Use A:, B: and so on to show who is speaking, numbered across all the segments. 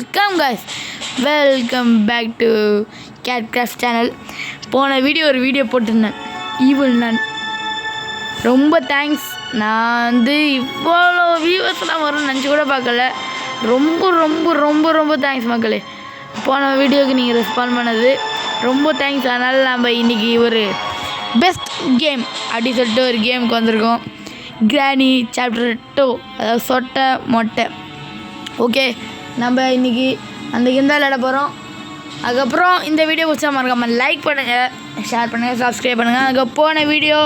A: Welcome guys, welcome back to Gatecraft channel. போன ஒரு video போட்டிருந்தேன், ஈவில் நான். ரொம்ப தேங்க்ஸ். நான் வந்து இவ்வளோ வியூவர்ஸ்லாம் வரும்னு நினச்சி கூட பார்க்கல. ரொம்ப ரொம்ப ரொம்ப ரொம்ப தேங்க்ஸ் மக்களே. போன வீடியோவுக்கு நீங்கள் ரெஸ்பாண்ட் பண்ணது ரொம்ப தேங்க்ஸ். அதனால் நம்ம இன்றைக்கி ஒரு பெஸ்ட் கேம் அப்படி சொல்லிட்டு ஒரு கேமுக்கு வந்திருக்கோம். கிரானி சாப்டர் 2, அதாவது சொட்டை மொட்டை. ஓகே, நம்ம இன்றைக்கி அந்த கேம் தான் விளையாட போகிறோம். அதுக்கப்புறம் இந்த வீடியோ பிடிச்சா மறக்காமல் லைக் பண்ணுங்கள், ஷேர் பண்ணுங்கள், சப்ஸ்கிரைப் பண்ணுங்கள். அதுக்கு போன வீடியோ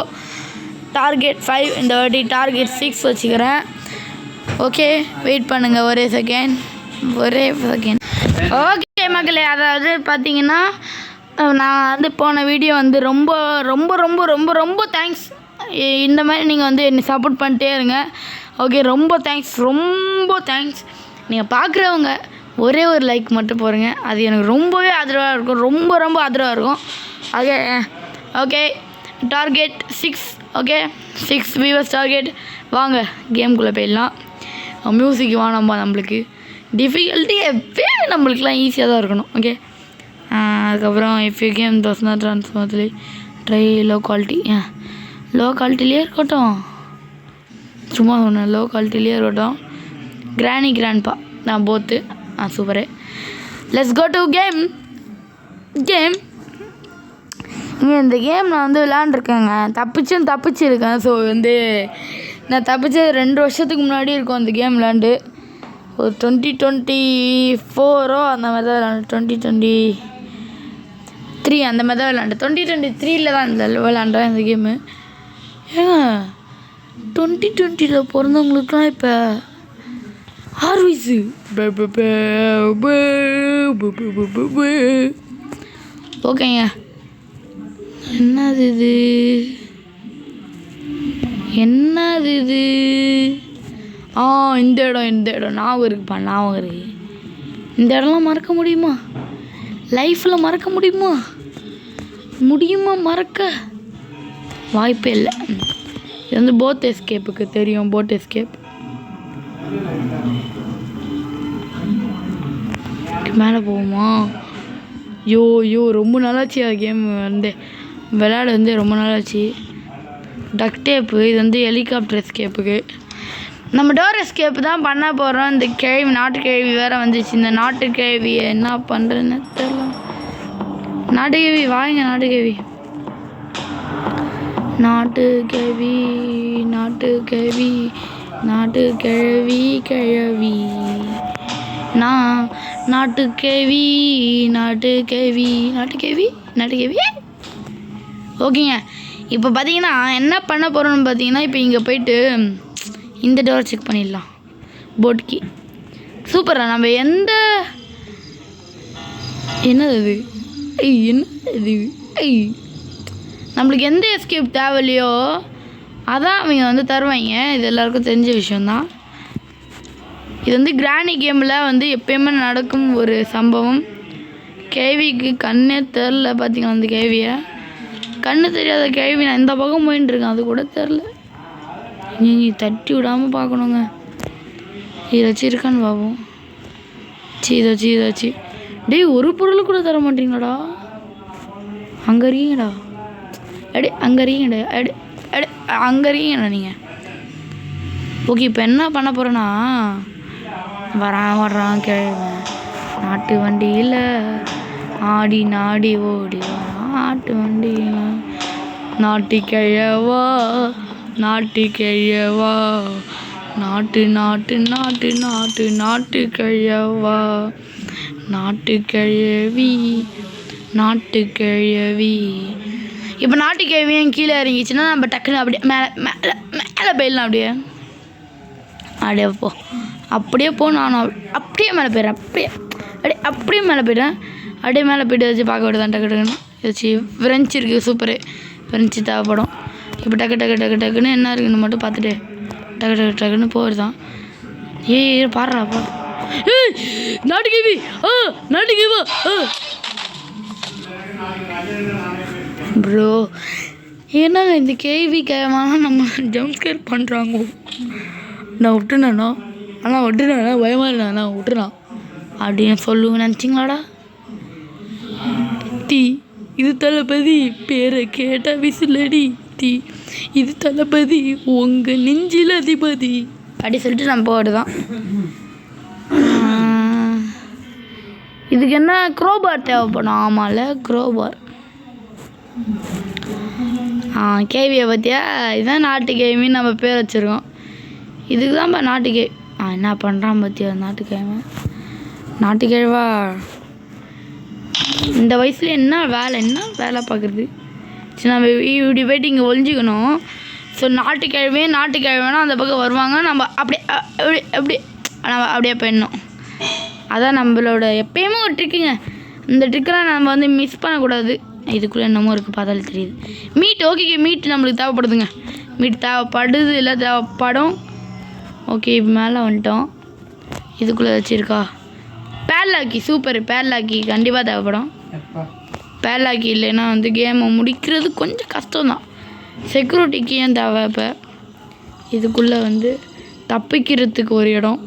A: டார்கெட் 5, இந்த வாட்டி டார்கெட் 6 வச்சுக்கிறேன். ஓகே, வெயிட் பண்ணுங்கள் ஒரே செகண்ட். ஓகே மக்களே, அதாவது பார்த்தீங்கன்னா நான் வந்து போன வீடியோ வந்து ரொம்ப ரொம்ப ரொம்ப ரொம்ப ரொம்ப தேங்க்ஸ். இந்த மாதிரி நீங்கள் வந்து என்னை சப்போர்ட் பண்ணிட்டே இருங்க. ஓகே, ரொம்ப தேங்க்ஸ். நீங்கள் பார்க்குறவங்க ஒரே ஒரு லைக் மட்டும் போடுங்க, அது எனக்கு ரொம்பவே ஆதரவாக இருக்கும். ரொம்ப ஆதரவாக இருக்கும். Okay, target 6. Okay, 6 viewers target. வாங்க கேம்குள்ளே போயிடலாம். மியூசிக் வேணாம்பா, நம்மளுக்கு டிஃபிகல்ட்டி எப்போயும் நம்மளுக்குலாம் ஈஸியாக தான் இருக்கணும். ஓகே, அதுக்கப்புறம் if you game those not ட்ரான்ஸ்ஃபர்லி ட்ரை லோ குவாலிட்டி. லோ குவாலிட்டிலே இருக்கட்டும், சும்மா சொன்னேன், லோ குவாலிட்டிலே இருக்கட்டும். கிராண்ட்பா நான் போத்து. Super. Let's go to game. இங்கே இந்த கேம் நான் வந்து விளாண்டுருக்கேங்க, தப்பிச்சிருக்கேன். ஸோ வந்து நான் தப்பிச்சது 2 வருஷத்துக்கு முன்னாடி இருக்கும் அந்த கேம் விளாண்டு. ஒரு 2024 அந்த மாதிரி தான் விளாண்டு, 2023 அந்த மாதிரி தான் விளாண்டு. 2023 தான் இந்த விளாண்டேன் இந்த கேமு. ஏங்க 2020 பிறந்தவங்களுக்குலாம் இப்போ 6 வயசு. ஓகேங்க, என்னது இது? இந்த இடம் ஞாபகம் இருக்குப்பா, இந்த இடம்லாம் மறக்க முடியுமா? லைஃப்பில் மறக்க முடியுமா? மறக்க வாய்ப்பே இல்லை. இது வந்து போட் எஸ்கேப்புக்கு தெரியும். போட் எஸ்கேப் மேலே போகுமா? யோ ரொம்ப நாளாச்சு அது கேம் வந்து விளையாட வந்து ரொம்ப நாளாச்சு. டக் டேப்பு, இது வந்து ஹெலிகாப்டர் எஸ்கேப்புக்கு. நம்ம டோர் எஸ்கேப்பு தான் பண்ண போகிறோம். இந்த நாட்டு கேள்வி வேறு வந்துச்சு. இந்த நாட்டு கேள்வியை என்ன பண்ணுறதுன்னு தெரியல. நாட்டு கேள்வி வாங்க, நாட்டு கேள்வி நான் நாட்டு கேள்வி. ஓகேங்க, இப்போ பார்த்தீங்கன்னா என்ன பண்ண போகிறோன்னு பார்த்தீங்கன்னா, இப்போ இங்கே போயிட்டு இந்த டோரை செக் பண்ணிடலாம். போட்கி சூப்பராக நம்ம என்னது நம்மளுக்கு எந்த எஸ்கேப் தேவையில்லையோ அதான் அவங்க வந்து தருவாங்க. இது எல்லாருக்கும் தெரிஞ்ச விஷயந்தான். இது வந்து கிரானி கேமில் வந்து எப்பயுமே நடக்கும் ஒரு சம்பவம். கேள்விக்கு கண்ணே தெரில. பார்த்தீங்களா அந்த கேள்வியை? கண்ணு தெரியாத கேள்வி நான் இந்த பக்கம் போயின்ட்டுருக்கேன், அது கூட தெரில. நீங்கள் தட்டி விடாமல் பார்க்கணுங்க. இதை வச்சுருக்கான்னு பார்ப்போம். இதாச்சு. டேய், ஒரு பொருள் கூட தர மாட்டீங்களாடா? அங்கே இருக்கீங்கடா. அங்கே இருக்கீங்கடா நீங்கள். ஓகே, இப்போ என்ன பண்ண போகிறேன்னா, வரான் கேள்வி. நாட்டு வண்டியில் ஆடி ஓடி நாட்டு வண்டியில் நாட்டு கிழவா நாட்டு கிழவா நாட்டு கிழவா நாட்டு கிழவி. இப்போ நாட்டு கிழவியும் கீழே இறங்கிச்சுன்னா நம்ம டக்குன்னு அப்படியே மேலே போயிடலாம். அப்படியே போ. நானும் அப்படியே மேலே போயிடுறேன். அப்படியே மேலே போயிட்டேன். அப்படியே மேலே போய்ட்டு வச்சு பார்க்க விடுதான். டக்குன்னு வச்சு ஃப்ரெஞ்சு இருக்குது. சூப்பரு, ஃப்ரெஞ்சு தேவைப்படும். இப்போ டக்குன்னு என்ன இருக்குன்னு மட்டும் பார்த்துட்டு டக்குன்னு போயிடுதான். பாடுறாப்பா. நாட்டு கேவி ப்ரோ. என்னங்க இந்த கேவி கேமான நம்ம ஜம்ப் ஸ்கேர் பண்ணுறாங்க. நான் விட்டுனேண்ணா, ஆனால் பயமாக இருந்தாண்ணா விட்டுறான். அப்படின்னு சொல்லுவேன் நினச்சிங்களாடா? தீ இது தளபதி பேரை கேட்ட விசிலடி, தீ இது தளபதி உங்கள் நெஞ்சில் அதிபதி அப்படி சொல்லிட்டு நம்ம போடுதான். இதுக்கு என்ன க்ரோபார் தேவைப்படும்? ஆமாம்ல, க்ரோபார். கேவியை பற்றியா? இதுதான் நாட்டு கேவின்னு நம்ம பேர் வச்சுருக்கோம். இதுக்கு தான்ப்பா நாட்டு கேவி. என்ன பண்ணுறான் பற்றியா நாட்டு கேவி? நாட்டு கேழ்வா இந்த வயசில் என்ன வேலை பார்க்குறது? சரி, நம்ம இப்படி போய்ட்டு இங்கே ஒழிஞ்சிக்கணும். ஸோ நாட்டு கிழமைனா அந்த பக்கம் வருவாங்க. நம்ம நம்ம அப்படியே போயிடணும். அதான் நம்மளோட எப்பயுமே ஒரு ட்ரிக்குங்க. இந்த ட்ரிக்கெலாம் நம்ம வந்து மிஸ் பண்ணக்கூடாது. இதுக்குள்ளே என்னமோ இருக்குது, பார்த்தாலும் தெரியுது. மீட் ஓகே, மீட் நம்மளுக்கு தேவைப்படுதுங்க. மீட் தேவைப்படுது, இல்லை தேவைப்படும். ஓகே, இப்போ மேலே வந்துட்டோம். இதுக்குள்ளே வச்சுருக்கா பேர்லாக்கி. சூப்பர், பேர்லாக்கி கண்டிப்பாக தேவைப்படும். பேர்லாக்கி இல்லைன்னா வந்து கேமை முடிக்கிறது கொஞ்சம் கஷ்டம்தான். செக்யூரிட்டிக்கு ஏன் தேவை? இப்போ இதுக்குள்ளே வந்து தப்பிக்கிறதுக்கு ஒரு இடம்.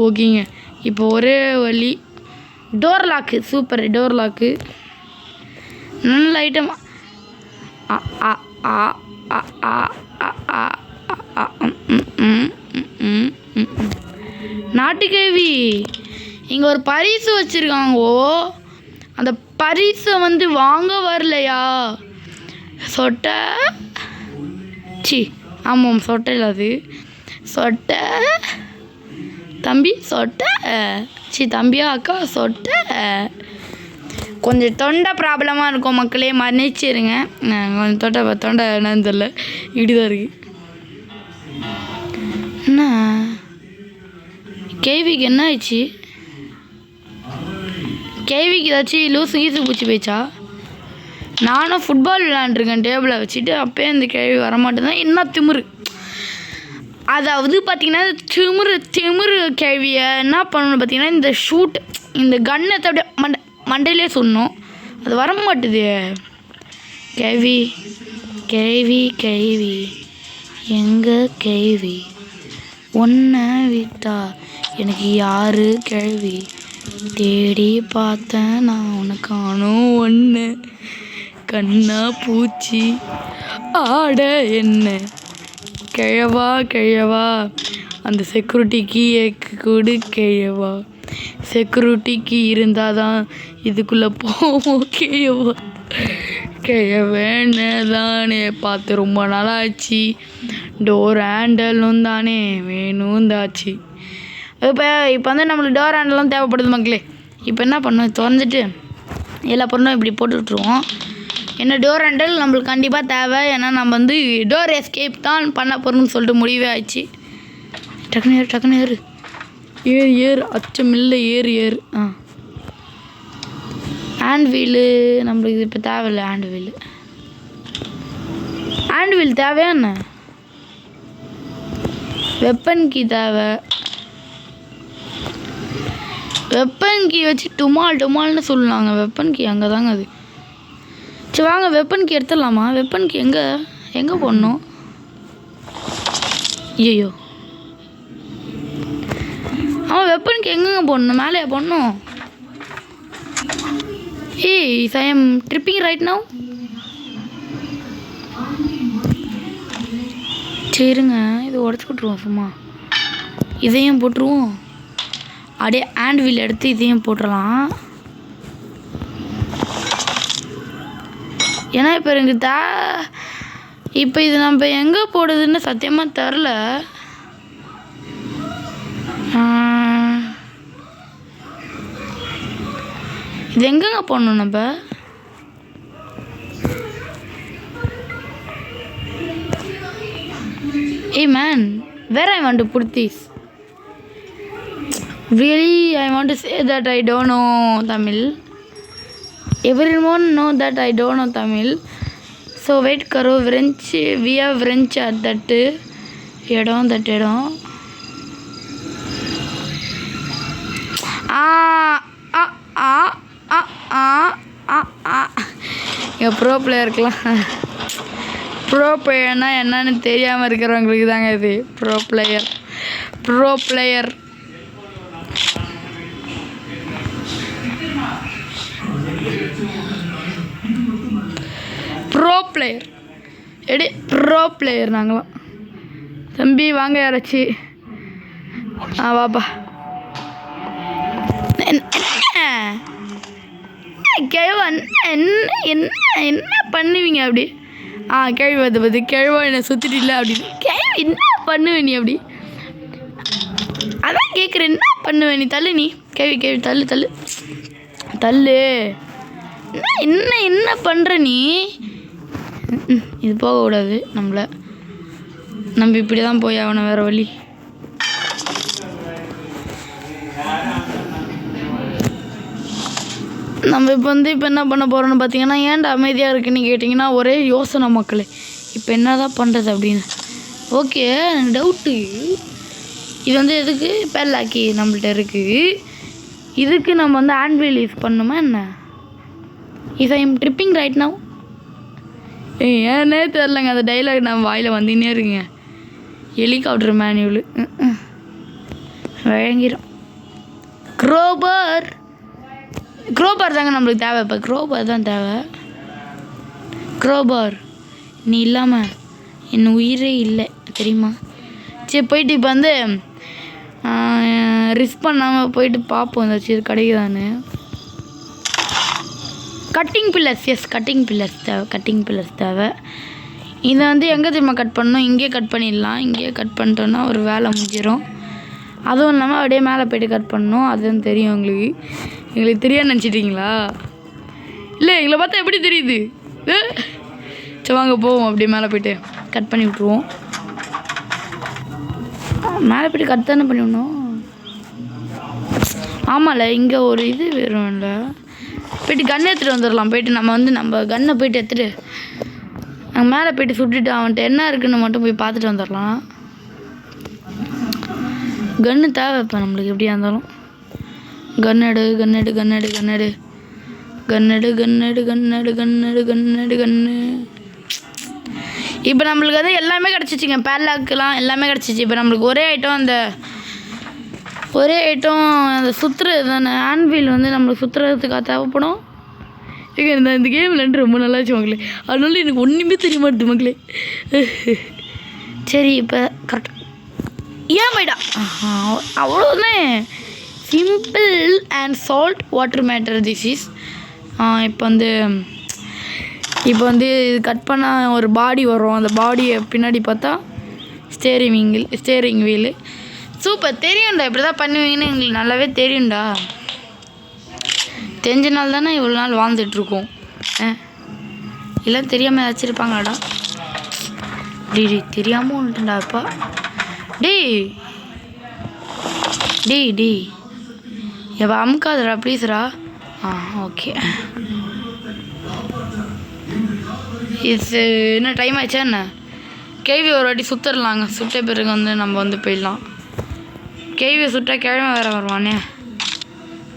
A: ஓகேங்க, இப்போ ஒரே வழி door lock. Super, door lock நல்ல ஐட்டம். நாட்டுக்கேவி இங்கே ஒரு பரிசு வச்சுருக்காங்கோ. அந்த பரிசை வந்து வாங்க வரலையா? சொட்டை ஆமாம், சொட்டை இல்லை அது. சொட்டை தம்பி, சொட்டை தம்பியா அக்கா, சொட்டை. கொஞ்சம் தொண்டை ப்ராப்ளமாக இருக்கும் மக்களே, மன்னிச்சிருங்க. கொஞ்சம் தொண்டை என்னன்னு தெரியல, இப்படிதான் இருக்கு. என்ன கேவிக்கு என்ன ஆயிடுச்சு? கேவிக்கு ஏதாச்சும் லூசு பூச்சி போயிடுச்சா? நானும் ஃபுட்பால் விளையாண்டுருக்கேன் டேபிளை வச்சுட்டு. அப்போயே இந்த கேள்வி வரமாட்டேதான். என்ன திமிரு, அதாவது பார்த்திங்கன்னா திமிரு கேள்வியை என்ன பண்ணணும் பார்த்திங்கன்னா, இந்த ஷூட் இந்த கன்னை அப்படியே மண்டையிலே சொன்னோம். அது வரமாட்டுது. கேள்வி கேள்வி கேள்வி எங்கே கேள்வி? ஒன்றை விட்டா எனக்கு யாரு கேள்வி? தேடி பார்த்தேன் நான் உனக்கானும் ஒன்று, கண்ணா பூச்சி ஆட என்ன? கிழவா அந்த செக்யூரிட்டிக்கு கொடு கிழவா. செக்யூரிட்டிக்கு இருந்தால் தான் இதுக்குள்ளே போவோம். கிழவன்னு தானே பார்த்து ரொம்ப நாளாச்சு. டோர் ஹேண்டலும் தானே வேணும் தாச்சு. இப்போ வந்து நம்மளுக்கு டோர் ஹேண்டலும் தேவைப்படுது மக்களே. இப்போ என்ன பண்ணோம், திறந்துட்டு எல்லா பொருளும் இப்படி போட்டு விட்ருவோம். என்ன டோர் ஹேண்டல் நம்மளுக்கு கண்டிப்பாக தேவை. ஏன்னா நம்ம வந்து டோர் எஸ்கேப் தான் பண்ண போகிறோம்னு சொல்லிட்டு முடிவே ஆயிடுச்சு. டக்குன்னு ஏறு அச்சமில்லை, ஏறு. ஹேண்ட் வீலு நம்மளுக்கு இது இப்போ தேவையில்லை. ஹேண்ட் வீல் தேவையா என்ன? வெப்பன் கீ தேவை. வெப்பன் கீ வச்சு டுமால்னு சொல்லலாங்க. வெப்பன் கீ அங்கே தாங்க அது. சரி வாங்க, வெப்பன் கீ எடுத்துடலாமா? வெப்பன் கீ எங்கே போடணும்? ஐயோ, ஆமாம், வெப்பன் கீ எங்கெங்க போடணும்? மேலேயா போடணும்? ஐ எம் ட்ரிப்பிங் ரைட் நவ். சரிங்க, இது உடச்சி விட்ருவோம். சும்மா இதையும் போட்டுருவோம். அப்படியே ஹேண்ட் வீல் எடுத்து இதையும் போட்டுடலாம். ஏன்னா இப்போ எனக்கு இப்போ இது நம்ம எங்கே போடுதுன்னு சத்தியமாக தெரில. இது எங்கெங்க போடணும் நம்ம? Hey man, where I want to put this? Really, I want to say that I don't know Tamil. Everyone know that I don't know Tamil. So wait karo, French, we have French at that இடம். Pro பிளேயருக்கலாம். Pro பிளேயர்னா என்னன்னு தெரியாமல் இருக்கிறவங்களுக்கு தாங்க இது pro player. Player எடி pro player நாங்களாம். தம்பி வாங்க யாராச்சு. வாப்பா. கிழவா என்ன என்ன என்ன பண்ணுவீங்க அப்படி? கேள்வி வந்து பார்த்து கிழவா என்னை சுற்றிட்டு இல்லை அப்படின்னு. கேள்வி என்ன பண்ணுவேன் நீ அப்படி? அதான் கேட்குறேன், என்ன பண்ணுவேன் நீ? தள்ளு நீ கேள்வி தள்ளு தள்ளு தள்ளு. என்ன என்ன பண்ணுற நீ? இது போகக்கூடாது. நம்ம இப்படி தான் போய் அவனை வேறு வழி. நம்ம இப்போ என்ன பண்ண போகிறோன்னு பார்த்தீங்கன்னா, ஏன்டா அமைதியாக இருக்குன்னு கேட்டிங்கன்னா ஒரே யோசனை மக்களே. இப்போ என்ன தான் பண்ணுறது அப்படின்னு. Okay, doubt. இது வந்து எதுக்கு பேர்லாக்கி நம்மள்ட்ட இருக்குது. இதுக்கு நம்ம வந்து ஹேண்ட்வீல் யூஸ் பண்ணணுமா என்ன? If I am tripping right now. ஏன்னே தெரிலங்க, அந்த டைலாக் நம்ம வாயில் வந்துன்னே இருக்குங்க. Helicopter manual வழங்கிடும். க்ரோபார் தாங்க நம்மளுக்கு தேவை. இப்போ க்ரோபார் தான் தேவை. க்ரோபார் நீ இல்லாமல் என் உயிரே இல்லை தெரியுமா? சரி, போயிட்டு இப்போ வந்து ரிஸ்க் பண்ணாமல் போயிட்டு பார்ப்போம் ஏதாச்சும் கிடைக்குதான்னு. Cutting pillars. Yes, cutting pillars தேவை. இதை வந்து எங்கே தெரியுமா கட் பண்ணணும்? இங்கே கட் பண்ணிடலாம். இங்கே கட் பண்ணிட்டோன்னா ஒரு வேலை முடிஞ்சிடும். அதுவும் இல்லாமல் அப்படியே மேலே போய்ட்டு கட் பண்ணணும். அதுவும் தெரியும் எங்களுக்கு தெரியாது நினச்சிட்டிங்களா? இல்லை, எங்களை பார்த்தா எப்படி தெரியுது? சரி வாங்க போவோம். அப்படியே மேலே போய்ட்டு கட் பண்ணி விட்ருவோம். மேலே போய்ட்டு கட் தானே பண்ணி விடணும். ஆமாம்ல, இங்கே ஒரு இது வரும்ல. போய்ட்டு கன் எடுத்துகிட்டு வந்துடலாம். போய்ட்டு நம்ம கன்னை போய்ட்டு எடுத்துகிட்டு அங்கே மேலே போய்ட்டு சுட்டுட்டு அவன்கிட்ட என்ன இருக்குன்னு மட்டும் போய் பார்த்துட்டு வந்துடலாம். கன்று தேவை இப்போ நம்மளுக்கு எப்படியா இருந்தாலும். கன்னடு. இப்போ நம்மளுக்கு வந்து எல்லாமே கிடச்சிச்சிங்க. பேர்லாக்கெலாம் எல்லாமே கிடச்சிச்சு. இப்போ நம்மளுக்கு ஒரே ஐட்டம் அந்த சுற்றுறது தானே. ஹேண்ட்வீல் வந்து நம்மளுக்கு சுற்றுறதுக்காக தேவைப்படும். இந்த கேம் விளையாண்டு ரொம்ப நல்லாச்சு மக்களே. அதனால எனக்கு ஒன்றுமே தெரிய மாட்டேது மக்களே. சரி, இப்போ கரெக்டாக ஏன் போய்டா? அவ்வளோதான். Simple and salt water matter this is. இப்போ வந்து இது கட் பண்ணால் ஒரு பாடி வரும். அந்த பாடியை பின்னாடி பார்த்தா ஸ்டேரிங் வீலு. சூப்பர், தெரியும்டா இப்படி தான் பண்ணுவீங்கன்னு எங்களுக்கு நல்லாவே தெரியும்டா. தெரிஞ்ச நாள் தானே இவ்வளோ நாள் வாழ்ந்துட்டுருக்கோம். இல்லை தெரியாமல் வச்சுருப்பாங்களாடா? தெரியாமல் ஒன்றுண்டா அப்பா. டேய் எப்போ அமுக்காதடா ப்ளீஸ்ரா. ஓகே, இது என்ன டைம் ஆயிடுச்சா என்ன? கேள்வி ஒரு வாட்டி சுற்றிடலாங்க. சுட்ட பிறகு வந்து நம்ம வந்து போயிடலாம். கேள்வியை சுட்டால் கிழமை வேறு வருவானே,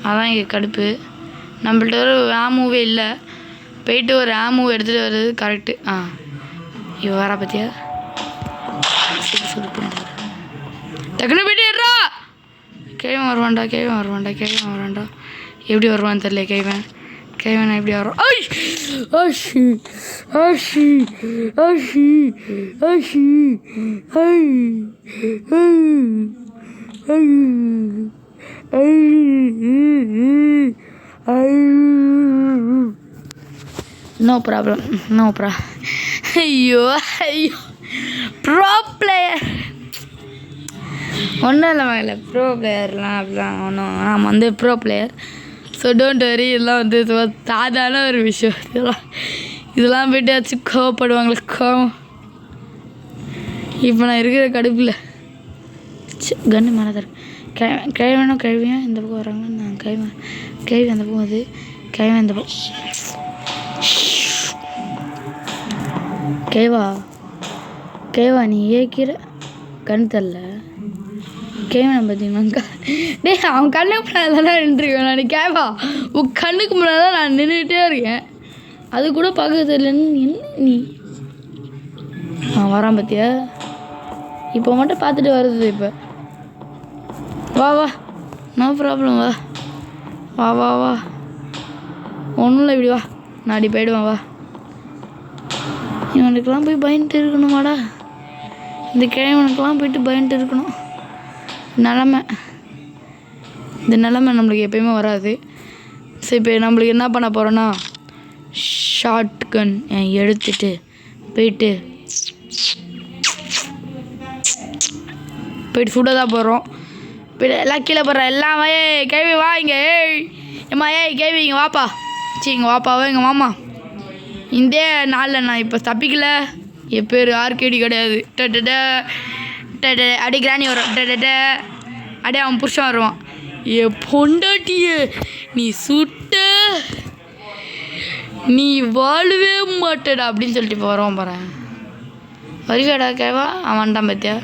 A: அதான் இங்கே கடுப்பு. நம்மள்ட்ட ஒரு ஆமூவே இல்லை. போயிட்டு ஒரு ஆமூ எடுத்துகிட்டு வர்றது கரெக்டு. இவ வரா பற்றியா? டக்குனு போயிட்டு ஏறா. கேள்வன் வருவான்டா. எப்படி வருவான்னு தெரியல. கேள்வன் எப்படி வரும்? No problem. ஐயோ ப்ரோ பிளேயர் ஒன்றும் இல்லை. ப்ரோ பிளேயர்லாம் அப்படிலாம் ஒன்றும். நாம் வந்து bro player. So don't worry. இதெல்லாம் வந்து சாதாரண ஒரு விஷயம். இதெல்லாம் போய்ட்டு ஆச்சு கோவப்படுவாங்களே கோவம். இப்போ நான் இருக்கிற கடுப்பில் கன்று மேலே தரேன். கிழவனும் இந்த பக்கம் வராங்க. நான் கேள்வி அந்த பக்கம் அது கிழவன் இந்த பக்கம். கேவா நீ ஏக்கிற கண் தரல. கேவனை பார்த்தீங்கன்னா அவன் கண்ணுக்கு முன்னாடி தான் நின்றுருக்கேன் நான். கேவா உன் கண்ணுக்கு முன்னாடி தான் நான் நின்றுக்கிட்டே இருக்கேன். அது கூட பார்க்க தெரியலன்னு என்ன நீ? வரான் பார்த்தியா? இப்போ மட்டும் பார்த்துட்டு வருது. இப்போ வா நோ ப்ராப்ளம். வா ஒன்றும் இல்லை. இப்படி வா, நான் அப்படி போயிடுவேன். வா இவனுக்கெல்லாம் போய் பயந்துட்டு இருக்கணுமாடா? இந்த கிழவனுக்கெல்லாம் போயிட்டு பயந்துட்டு இருக்கணும். இந்த நிலமை நம்மளுக்கு எப்பயுமே வராது. சரி, இப்போ நம்மளுக்கு என்ன பண்ண போகிறோன்னா, ஷார்ட் கன் எடுத்துட்டு போயிட்டு சுட தான் போகிறோம். போய்ட்டு எல்லாம் கீழே போடுறேன். எல்லாம் கேள்வி வா இங்கே. ஏம்மா கேள்வி இங்கே வாப்பா. இங்கே வாப்பாவா எங்கள் மாமா. இந்த நாளில் நான் இப்போ தப்பிக்கல. என் பேர் ஆர்கேடி கிடையாது. அப்படியே கிராணி வரும். அப்படியே அவன் புருஷன் வருவான். பொண்டாட்டியே நீ சுட்ட நீ வாழவே மாட்டடா அப்படின்னு சொல்லிட்டு இப்போ வருவான் பாறேன். வருவேடா கேவா அவன்டான் பார்த்தியா?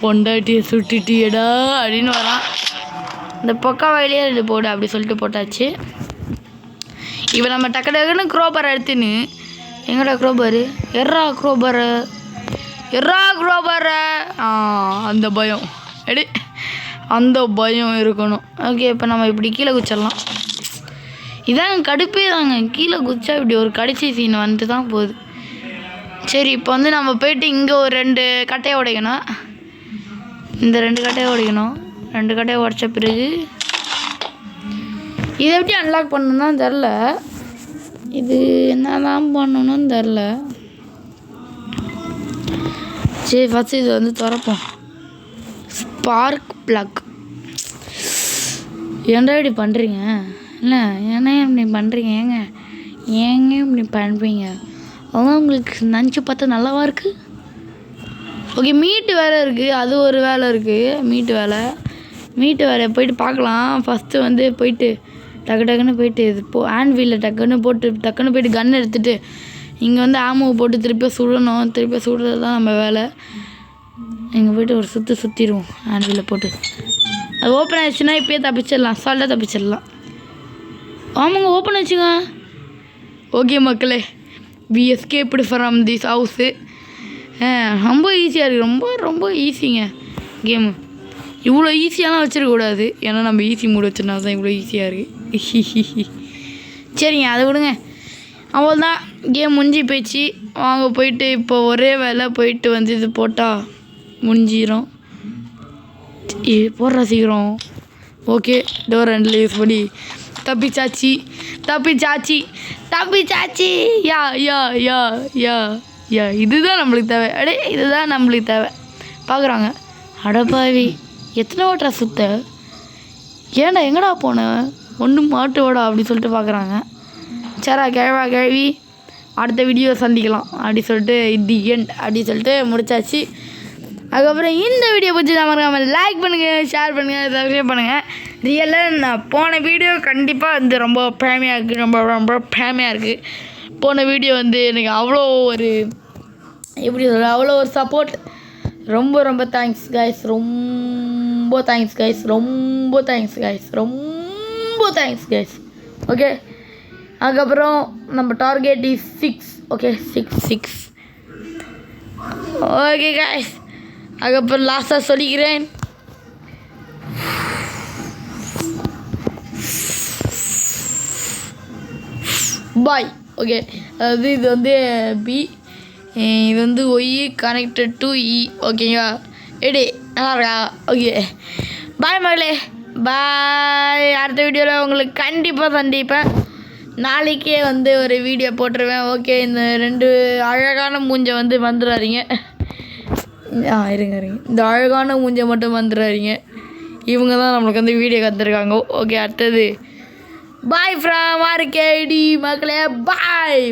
A: பொண்டாட்டியை சுட்டுட்டியடா அப்படின்னு வரான். இந்த பொக்கா வயலையே 2 போடு அப்படி சொல்லிட்டு போட்டாச்சு. இப்போ நம்ம டக்குன்னு குரோபரை எடுத்துன்னு எங்கடா குரோபரு எர்ரா குரோபரை அந்த பயம் அந்த பயம் இருக்கணும். ஓகே, இப்போ நம்ம இப்படி கீழே குச்சிடலாம். இதாங்க கடுப்பே தாங்க. கீழே குச்சா இப்படி ஒரு கடைசி சீன் வந்துட்டு தான் போகுது. சரி, இப்போ வந்து நம்ம போயிட்டு இங்கே ஒரு 2 கட்டையை உடைக்கணும். இந்த 2 கட்டையை உடைக்கணும். 2 கட்டையை உடைச்ச பிறகு இதை எப்படி அன்லாக் பண்ணணும்னு தான் தெரில. இது என்ன தான் பண்ணணும்னு தெரில. சரி, ஃபஸ்ட்டு இது வந்து திறப்போம். Spark plug. ஏன்டா இப்படி பண்ணுறீங்க? இல்லை ஏன்னா இப்படி பண்ணுறீங்க? ஏங்க இப்படி பண்ணுறீங்க? அதான் உங்களுக்கு நினச்சி பார்த்தா நல்லாவா இருக்குது. ஓகே, மீட்டு வேலை இருக்குது. அது ஒரு வேலை இருக்குது. மீட்டு வேலையை போயிட்டு பார்க்கலாம். ஃபஸ்ட்டு வந்து போயிட்டு டக்குன்னு போயிட்டு இது ஹேண்ட் வீலில் டக்குன்னு போயிட்டு கன் எடுத்துகிட்டு இங்கே வந்து ஆமோவை போட்டு திருப்பியும் சுடணும். திருப்பியும் சுடுறது தான் நம்ம வேலை. இங்கே போய்ட்டு ஒரு சுற்றிடுவோம் ஹேண்ட் வீலில் போட்டு. அது ஓப்பன் ஆகிடுச்சுன்னா இப்போயே தப்பிச்சிடலாம். சால்ட்டாக தப்பிச்சிடலாம். ஆமாங்க, ஓப்பன் ஆச்சுங்க. ஓகே மக்களே, we escaped from this house. ரொம்ப ஈஸியாக இருக்குது. ரொம்ப ஈஸிங்க கேமு. இவ்வளோ ஈஸியாலாம் வச்சிடக்கூடாது. ஏன்னா நம்ம ஈஸி மூடு வச்சுருந்தா தான் இவ்வளோ ஈஸியாக இருக்குது. சரிங்க, அதை விடுங்க. அவ்வளோதான், கேம் முடிஞ்சு போயிடுச்சு. வாங்க போயிட்டு இப்போ ஒரே வேலை போயிட்டு வந்து இது போட்டால் முடிஞ்சிடும். போடுற சீக்கிரம். ஓகே, டோர் ஹேண்டில் யூஸ் பண்ணி தப்பிச்சாச்சி. யா இதுதான் நம்மளுக்கு தேவை. இதுதான் நம்மளுக்கு தேவை. பார்க்குறாங்க, அடப்பாவி எத்தனை ஓட்டுறா சுத்த, ஏன்டா எங்கடா போனேன், ஒன்றும் மாட்டுவோடா அப்படி சொல்லிட்டு பார்க்குறாங்க. சரா கேள்வி அடுத்த வீடியோ சந்திக்கலாம் அப்படி சொல்லிட்டு தி எண்ட் அப்படி சொல்லிட்டு முடிச்சாச்சு. அதுக்கப்புறம் இந்த வீடியோ பற்றி நான் மறக்காமல் லைக் பண்ணுங்கள், ஷேர் பண்ணுங்கள், சப்ஸ்கிரைப் பண்ணுங்கள். ரியலாக நான் போன வீடியோ கண்டிப்பாக வந்து ரொம்ப ஃபேமியாக இருக்குது. ரொம்ப ஃபேமியாக இருக்குது. போன வீடியோ வந்து எனக்கு அவ்வளோ ஒரு எப்படி சொல்ல, அவ்வளோ ஒரு சப்போர்ட். ரொம்ப தேங்க்ஸ் கைஸ். ரொம்ப தேங்க்ஸ் கைஸ். ஓகே, அதுக்கப்புறம் நம்ம target is 6. Okay, 6. Okay guys, அதுக்கப்புறம் லாஸ்ட்டாக சொல்லிக்கிறேன், பாய். ஓகே, அதாவது இது வந்து பி, இது வந்து ஒய் கனெக்டட் டு இ. ஓகேங்களா? நல்லா இருக்கா? ஓகே, பாய் மகளே, பாய். அடுத்த வீடியோவில் உங்களுக்கு கண்டிப்பாக சந்திப்பேன். நாளைக்கே வந்து ஒரு வீடியோ போட்டுருவேன். ஓகே, இந்த 2 அழகான மூஞ்சை வந்து வந்துடாதீங்க. இருங்க இந்த அழகான மூஞ்சை மட்டும் வந்துடாதீங்க. இவங்க தான் நம்மளுக்கு வந்து வீடியோ கற்றுருக்காங்க. ஓகே, அடுத்தது பாய் ஃப்ரம் ஆர்கேடி மக்களே. பாய்.